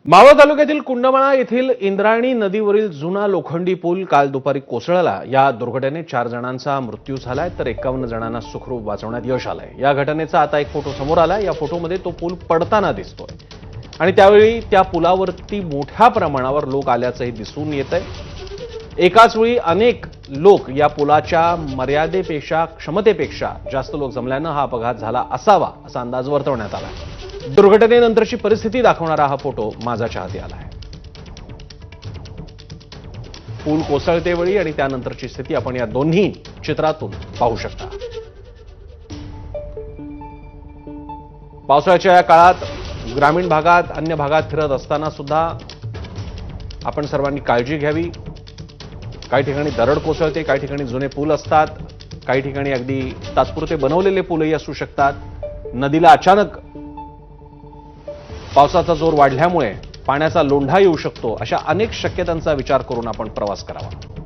मावळ तालुक्यातील कुंडमाळा येथील इंद्रायणी नदीवरील जुना लोखंडी पूल काल दुपारी कोसळला। या दुर्घटनेत 4 जणांचा मृत्यू झालाय तर 51 जणांना सुखरूप वाचवण्यात यश आलंय। या घटनेचा आता एक फोटो समोर आलाय। या फोटोमध्ये तो पूल पडताना दिसतोय आणि त्यावेळी त्या पुलावरती मोठ्या प्रमाणावर लोक आल्याचंही दिसून येतंय। एकाच वेळी अनेक लोक या पुलाच्या मर्यादेपेक्षा क्षमतेपेक्षा जास्त लोक जमल्यानं हा अपघात झाला असावा असा अंदाज वर्तवण्यात आला। दुर्घटनेनंतरची परिस्थिती दाखवणारा हा फोटो माझा चाहती आला आहे। पूल कोसळतेवेळी आणि त्यानंतरची स्थिती आपण या दोन्ही चित्रातून पाहू शकता। पावसाळ्याच्या या काळात ग्रामीण भागात अन्य भागात फिरत असताना सुद्धा आपण सर्वांनी काळजी घ्यावी। काही ठिकाणी दरड कोसळते, काही ठिकाणी जुने पूल असतात, काही ठिकाणी अगदी तात्पुरते बनवलेले पूलही असू शकतात। नदीला अचानक पावसाचा जोर वाढल्यामुळे पाण्याचा लोंढा येऊ शकतो। अशा अनेक शक्यतांचा विचार करून आपण प्रवास करावा।